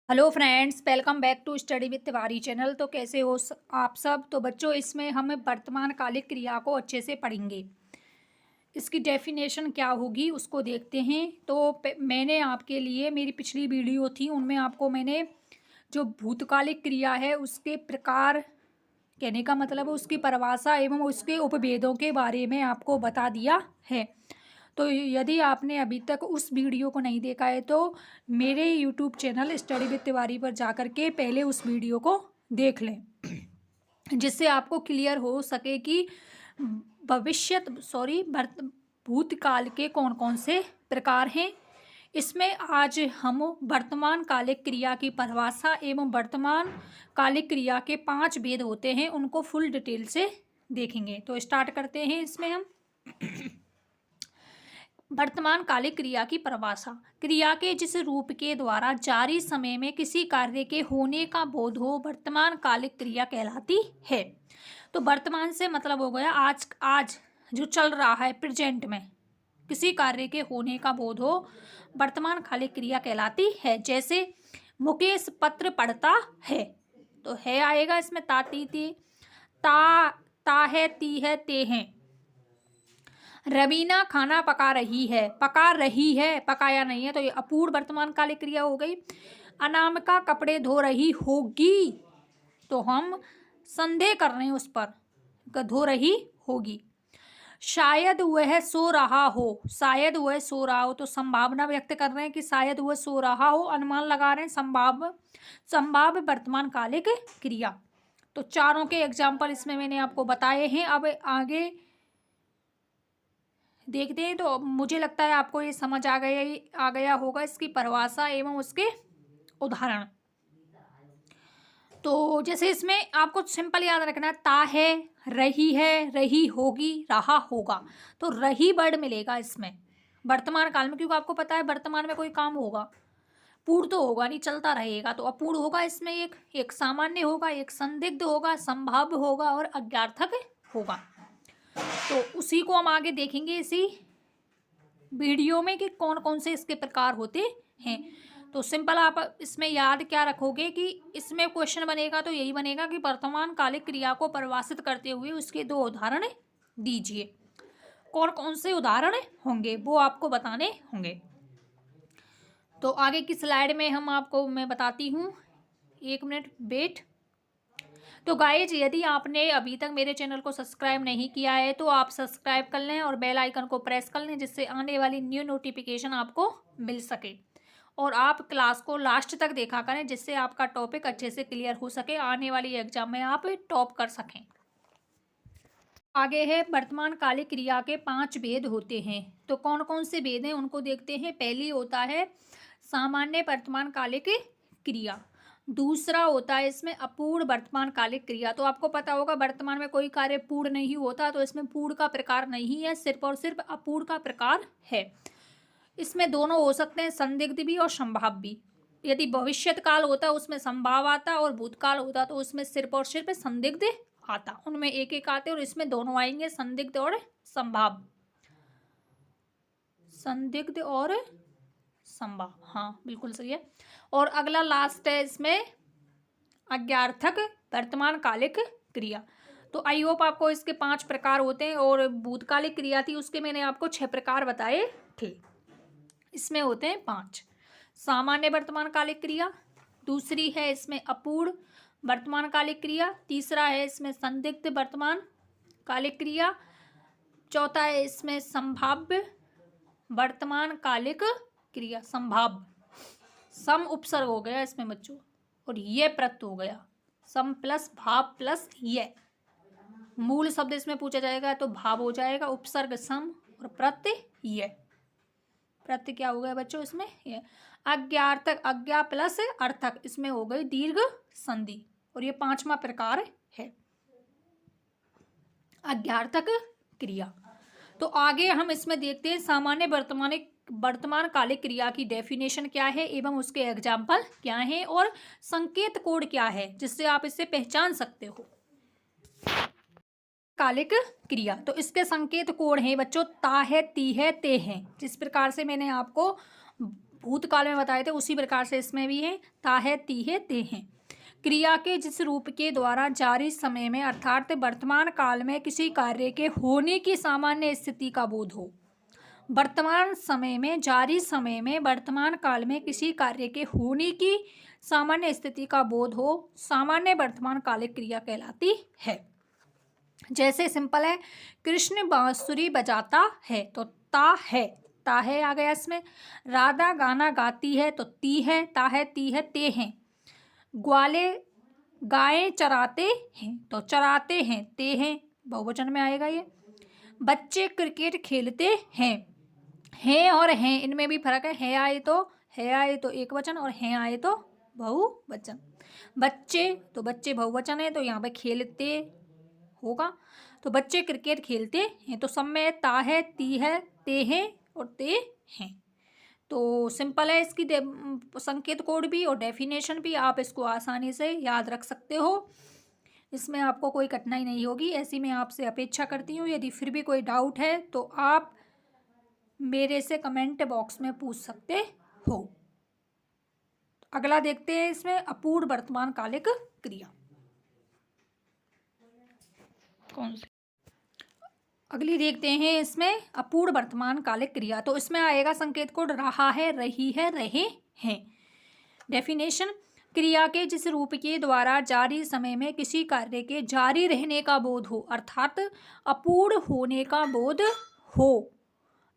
Hello friends, welcome back to study with Tiwari channel. तो कैसे हो आप सब। तो बच्चों, इसमें हम वर्तमान कालिक क्रिया को अच्छे से पढ़ेंगे। इसकी डेफिनेशन क्या होगी उसको देखते हैं। तो मैंने आपके लिए मेरी पिछली वीडियो थी, उनमें आपको मैंने जो भूतकालिक क्रिया है उसके प्रकार, कहने का मतलब है उसकी परिभाषा एवं उसके उपभेदों के बारे में आपको बता दिया है। तो यदि आपने अभी तक उस वीडियो को नहीं देखा है तो मेरे YouTube channel study with Tiwari पर जाकर के पहले उस वीडियो को देख लें, जिससे आपको क्लियर हो सके कि भूतकाल के कौन कौन से प्रकार हैं। इसमें आज हम वर्तमान कालिक क्रिया की परिभाषा एवं वर्तमान कालिक क्रिया के 5 भेद होते हैं उनको फुल डिटेल से देखेंगे। तो स्टार्ट करते हैं। इसमें हम वर्तमान कालिक क्रिया की परिभाषा: क्रिया के जिस रूप के द्वारा जारी समय में किसी कार्य के होने का बोध हो वर्तमान कालिक क्रिया कहलाती है। तो वर्तमान से मतलब हो गया आज जो चल रहा है, प्रेजेंट में किसी कार्य के होने का बोध हो वर्तमान कालिक क्रिया कहलाती है। जैसे मुकेश पत्र पढ़ता है, तो है आएगा इसमें ताती ती, ता है, ती है, ते हैं। रवीना खाना पका रही है, पकाया नहीं है, तो ये अपूर्ण वर्तमान कालिक क्रिया हो गई। अनामिका कपड़े धो रही होगी, तो हम संदेह कर रहे हैं उस पर, धो रही होगी। शायद वह सो रहा हो, तो संभावना व्यक्त कर रहे हैं कि शायद वह सो रहा हो, अनुमान लगा रहे हैं, संभाव्य वर्तमान कालिक क्रिया। तो चारों के एग्जाम्पल इसमें मैंने आपको बताए हैं। अब आगे देखते हैं। तो मुझे लगता है आपको ये समझ आ गया होगा इसकी परिभाषा एवं उसके उदाहरण। तो जैसे इसमें आपको सिंपल याद रखना है, ता है, रही होगी, रहा होगा। तो रही वर्ड मिलेगा इसमें वर्तमान काल में, क्योंकि आपको पता है वर्तमान में कोई काम होगा, पूर्ण तो होगा नहीं, चलता रहेगा। तो अपूर्ण होगा इसमें, एक सामान्य होगा, एक संदिग्ध होगा, संभाव्य होगा और अज्ञार्थक होगा। तो उसी को हम आगे देखेंगे इसी वीडियो में कि कौन कौन से इसके प्रकार होते हैं। तो सिंपल आप इसमें याद क्या रखोगे कि इसमें क्वेश्चन बनेगा तो यही बनेगा कि वर्तमान कालिक क्रिया को परिभाषित करते हुए उसके 2 उदाहरण दीजिए। कौन कौन से उदाहरण होंगे वो आपको बताने होंगे। तो आगे की स्लाइड में मैं बताती हूँ, 1 मिनट वेट। तो गाइज, यदि आपने अभी तक मेरे चैनल को सब्सक्राइब नहीं किया है तो आप सब्सक्राइब कर लें और बेल आइकन को प्रेस कर लें, जिससे आने वाली न्यू नोटिफिकेशन आपको मिल सके। और आप क्लास को लास्ट तक देखा करें, जिससे आपका टॉपिक अच्छे से क्लियर हो सके, आने वाली एग्जाम में आप टॉप कर सकें। आगे है वर्तमान कालिक क्रिया के 5 भेद होते हैं। तो कौन कौन से भेद हैं उनको देखते हैं। पहली होता है सामान्य वर्तमान कालिक क्रिया। दूसरा होता है इसमें अपूर्ण वर्तमान कालिक क्रिया। तो आपको पता होगा वर्तमान में कोई कार्य पूर्ण नहीं होता, तो इसमें पूर्ण का प्रकार नहीं है, सिर्फ और सिर्फ अपूर्ण का प्रकार है। इसमें दोनों हो सकते हैं, संदिग्ध भी और संभाव्य भी। यदि भविष्यत काल होता उसमें संभाव आता और भूतकाल होता तो उसमें सिर्फ और सिर्फ संदिग्ध आता। उनमें एक एक आते और इसमें दोनों आएंगे, संदिग्ध और संभाव्य। संदिग्ध और संभाव, हाँ बिल्कुल सही है। और अगला लास्ट है इसमें अज्ञार्थक वर्तमान कालिक क्रिया। तो आई होप आपको इसके 5 प्रकार होते हैं, और भूतकालिक क्रिया थी उसके मैंने आपको 6 प्रकार बताए थे। इसमें होते हैं 5। सामान्य वर्तमान कालिक क्रिया, दूसरी है इसमें अपूर्ण वर्तमान कालिक क्रिया, तीसरा है इसमें संदिग्ध वर्तमान कालिक क्रिया, चौथा है इसमें संभाव्य वर्तमान कालिक क्रिया। संभाव्य, सम उपसर्ग हो गया इसमें बच्चों, और ये प्रत्यय हो गया। सम प्लस भाव प्लस ये मूल शब्द इसमें पूछा जाएगा तो भाव हो जाएगा, उपसर्ग सम और प्रत्यय ये। प्रत्यय क्या हो गया बच्चों इसमें, ये। अज्ञार्थक, अज्ञा प्लस अर्थक, इसमें हो गई दीर्घ संधि, और ये 5वां प्रकार है अज्ञार्थक क्रिया। तो आगे हम इसमें देखते हैं सामान्य वर्तमान कालिक क्रिया की डेफिनेशन क्या है एवं उसके एग्जाम्पल क्या हैं और संकेत कोड क्या है, जिससे आप इसे पहचान सकते हो। कालिक क्रिया, तो इसके संकेत कोड हैं बच्चों, ता है, ती है, ते हैं। जिस प्रकार से मैंने आपको भूतकाल में बताए थे उसी प्रकार से इसमें भी है ता है, ती है, ते हैं। क्रिया के जिस रूप के द्वारा जारी समय में अर्थात वर्तमान काल में किसी कार्य के होने की सामान्य स्थिति का बोध हो। वर्तमान समय में, जारी समय में, वर्तमान काल में किसी कार्य के होने की सामान्य स्थिति का बोध हो, सामान्य वर्तमान कालिक क्रिया कहलाती है। जैसे सिंपल है, कृष्ण बांसुरी बजाता है तो ता है आ गया इसमें। राधा गाना गाती है तो ती है, ता है, ती है, ते हैं। ग्वाले गायें चराते हैं तो चराते हैं, ते हैं, बहुवचन में आएगा ये। बच्चे क्रिकेट खेलते हैं और हैं इनमें भी फर्क है आए तो एक वचन और हैं आए तो बहुवचन। बच्चे तो बच्चे बहुवचन है तो यहाँ पे खेलते होगा, तो बच्चे क्रिकेट खेलते हैं तो सब में ता है, ती है, ते हैं और ते हैं। तो सिंपल है इसकी संकेत कोड भी और डेफिनेशन भी, आप इसको आसानी से याद रख सकते हो, इसमें आपको कोई कठिनाई नहीं होगी, ऐसी मैं आपसे अपेक्षा करती हूँ। यदि फिर भी कोई डाउट है तो आप मेरे से कमेंट बॉक्स में पूछ सकते हो। अगला देखते हैं इसमें अपूर्ण वर्तमान कालिक क्रिया कौन सी। अगली देखते हैं इसमें अपूर्ण वर्तमान कालिक क्रिया, तो इसमें आएगा संकेत कोड रहा है, रही है, रहे हैं। डेफिनेशन, क्रिया के जिस रूप के द्वारा जारी समय में किसी कार्य के जारी रहने का बोध हो अर्थात अपूर्ण होने का बोध हो।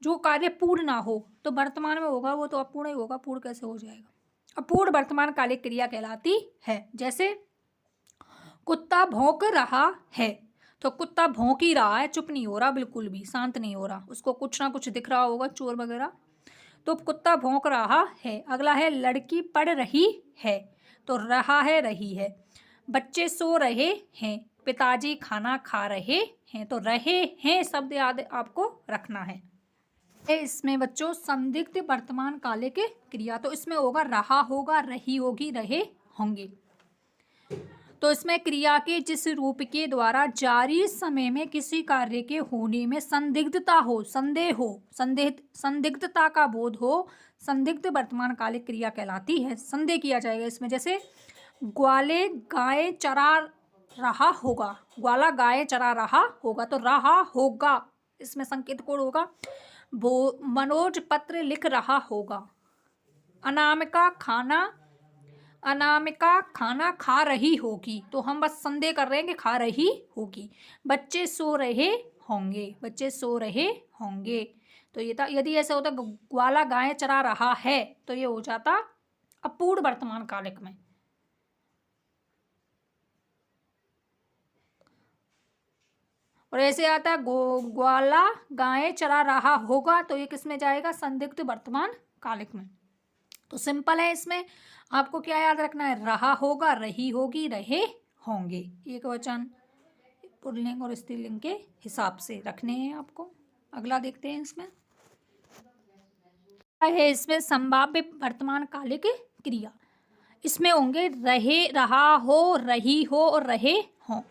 जो कार्य पूर्ण ना हो तो वर्तमान में होगा वो तो अपूर्ण ही होगा, पूर्ण कैसे हो जाएगा। अपूर्ण वर्तमान कालिक क्रिया कहलाती है। जैसे कुत्ता भौंक रहा है तो कुत्ता भौंक ही रहा है, चुप नहीं हो रहा, बिल्कुल भी शांत नहीं हो रहा, उसको कुछ ना कुछ दिख रहा होगा, चोर वगैरह, तो कुत्ता भौंक रहा है। अगला है लड़की पढ़ रही है तो रहा है, रही है। बच्चे सो रहे हैं, पिताजी खाना खा रहे हैं तो रहे हैं शब्द याद आपको रखना है। इसमें बच्चों संदिग्ध वर्तमान कालिक क्रिया, तो इसमें होगा रहा होगा, रही होगी, रहे होंगे। तो इसमें क्रिया के जिस रूप के द्वारा जारी समय में किसी कार्य के होने में संदिग्धता हो, संदेह हो, संदिग्धता का बोध हो, संदिग्ध वर्तमान कालिक क्रिया कहलाती है। संदेह किया जाएगा इसमें। जैसे ग्वाले गाय चरा रहा होगा, ग्वाला गाय चरा रहा होगा तो रहा होगा, इसमें संकेत कोड होगा। मनोज पत्र लिख रहा होगा। अनामिका खाना खा रही होगी, तो हम बस संदेह कर रहे हैं कि खा रही होगी। बच्चे सो रहे होंगे, तो ये था। यदि ऐसा होता ग्वाला गाय चरा रहा है तो ये हो जाता अपूर्ण वर्तमान कालिक में। और ऐसे आता है ग्वाला गाय चरा रहा होगा तो ये किस में जाएगा, संदिग्ध वर्तमान कालिक में। तो सिंपल है, इसमें आपको क्या याद रखना है, रहा होगा, रही होगी, रहे होंगे, एक वचन पुल्लिंग और स्त्रीलिंग के हिसाब से रखने हैं आपको। अगला देखते हैं इसमें संभाव्य वर्तमान कालिक क्रिया। इसमें होंगे रहे, रहा हो, रही हो और रहे हों।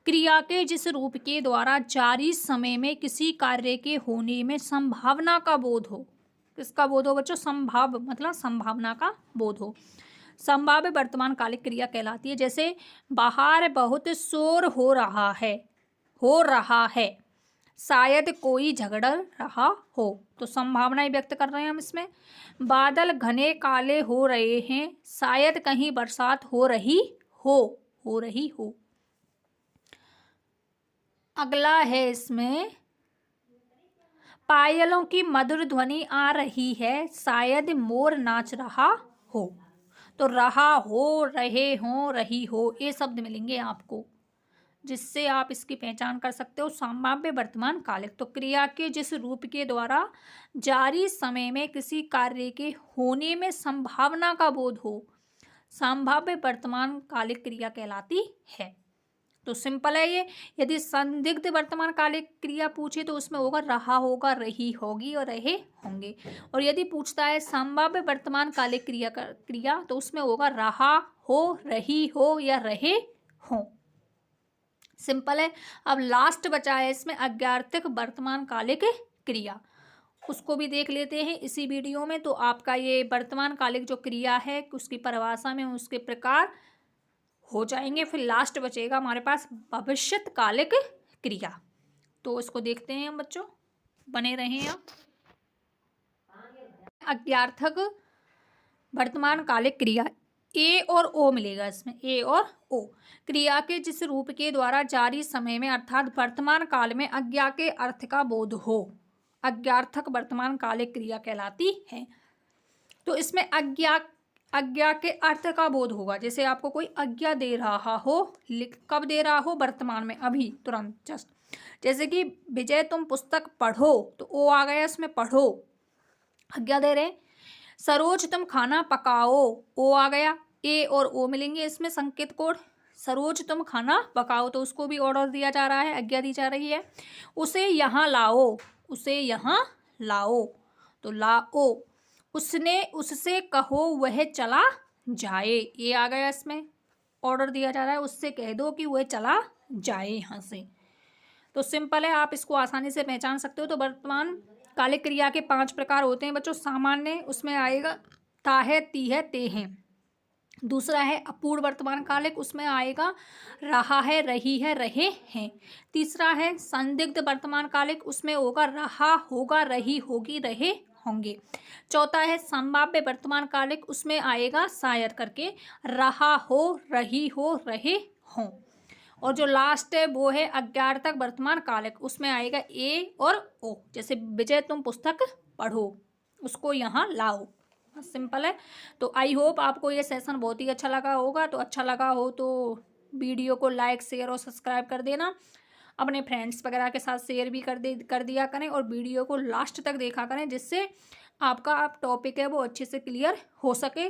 क्रिया के जिस रूप के द्वारा जारी समय में किसी कार्य के होने में संभावना का बोध हो। किसका बोध हो बच्चों, संभाव मतलब संभावना का बोध हो, संभाव्य वर्तमान कालिक क्रिया कहलाती है। जैसे बाहर बहुत शोर हो रहा है, शायद कोई झगड़ रहा हो, तो संभावनाएं व्यक्त कर रहे हैं हम इसमें। बादल घने काले हो रहे हैं, शायद कहीं बरसात हो रही हो। अगला है इसमें पायलों की मधुर ध्वनि आ रही है, शायद मोर नाच रहा हो, तो रहा हो, रहे हो, रही हो, ये शब्द मिलेंगे आपको, जिससे आप इसकी पहचान कर सकते हो संभाव्य वर्तमान कालिक। तो क्रिया के जिस रूप के द्वारा जारी समय में किसी कार्य के होने में संभावना का बोध हो, संभाव्य वर्तमान कालिक क्रिया कहलाती है। तो सिंपल है ये। यदि संदिग्ध वर्तमान कालिक क्रिया पूछे तो उसमें होगा रहा होगा, रही होगी और रहे होंगे। और यदि पूछता है संभाव्य वर्तमान कालिक क्रिया तो उसमें होगा रहा हो, रही हो या रहे हो। सिंपल है। अब लास्ट बचा है इसमें अज्ञार्थक वर्तमान कालिक क्रिया। उसको भी देख लेते हैं इसी वीडियो में। तो आपका ये वर्तमान कालिक जो क्रिया है उसकी परिभाषा में उसके प्रकार हो जाएंगे। फिर लास्ट बचेगा हमारे पास भविष्यत कालिक क्रिया। तो इसको देखते हैं हम बच्चों, बने रहें आप। अज्ञार्थक वर्तमान कालिक क्रिया, ए और ओ मिलेगा इसमें, ए और ओ। क्रिया के जिस रूप के द्वारा जारी समय में अर्थात वर्तमान काल में अज्ञा के अर्थ का बोध हो, अज्ञार्थक वर्तमान कालिक क्रिया कहलाती है। तो इसमें अज्ञा के अर्थ का बोध होगा। जैसे आपको कोई आज्ञा दे रहा हो, कब दे रहा हो, वर्तमान में, अभी तुरंत जस्ट। जैसे कि विजय तुम पुस्तक पढ़ो, तो ओ आ गया इसमें, पढ़ो, आज्ञा दे रहे। सरोज तुम खाना पकाओ, ओ आ गया, ए और ओ मिलेंगे इसमें संकेत कोड। सरोज तुम खाना पकाओ, तो उसको भी ऑर्डर दिया जा रहा है, आज्ञा दी जा रही है। उसे यहाँ लाओ, उसे यहाँ लाओ, तो लाओ। उसने उससे कहो वह चला जाए, ये आ गया इसमें, ऑर्डर दिया जा रहा है, उससे कह दो कि वह चला जाए यहाँ से। तो सिंपल है, आप इसको आसानी से पहचान सकते हो। तो वर्तमान कालिक क्रिया के 5 प्रकार होते हैं बच्चों। सामान्य, उसमें आएगा ता है, ती है, ते हैं। दूसरा है अपूर्ण वर्तमान कालिक, उसमें आएगा रहा है, रही है, रहे हैं। तीसरा है संदिग्ध वर्तमान कालिक, उसमें होगा रहा, होगा, रही, होगी, रहे, होंगे। चौथा है संभाव्य वर्तमान कालिक, उसमें आएगा शायद करके रहा हो, रही हो, रहे हों। और जो लास्ट है वो है अज्ञार्थक वर्तमान कालिक, उसमें आएगा ए और ओ। जैसे विजय तुम पुस्तक पढ़ो, उसको यहाँ लाओ। सिंपल है। तो आई होप आपको ये सेशन बहुत ही अच्छा लगा होगा। तो अच्छा लगा हो तो वीडियो को लाइक, शेयर और सब्सक्राइब कर देना। अपने फ्रेंड्स वगैरह के साथ शेयर भी कर दिया करें, और वीडियो को लास्ट तक देखा करें, जिससे आपका आप टॉपिक है वो अच्छे से क्लियर हो सके।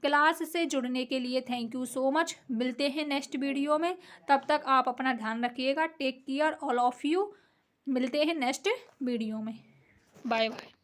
क्लास से जुड़ने के लिए थैंक यू सो मच। मिलते हैं नेक्स्ट वीडियो में, तब तक आप अपना ध्यान रखिएगा। Take care all of you. मिलते हैं नेक्स्ट वीडियो में। Bye bye.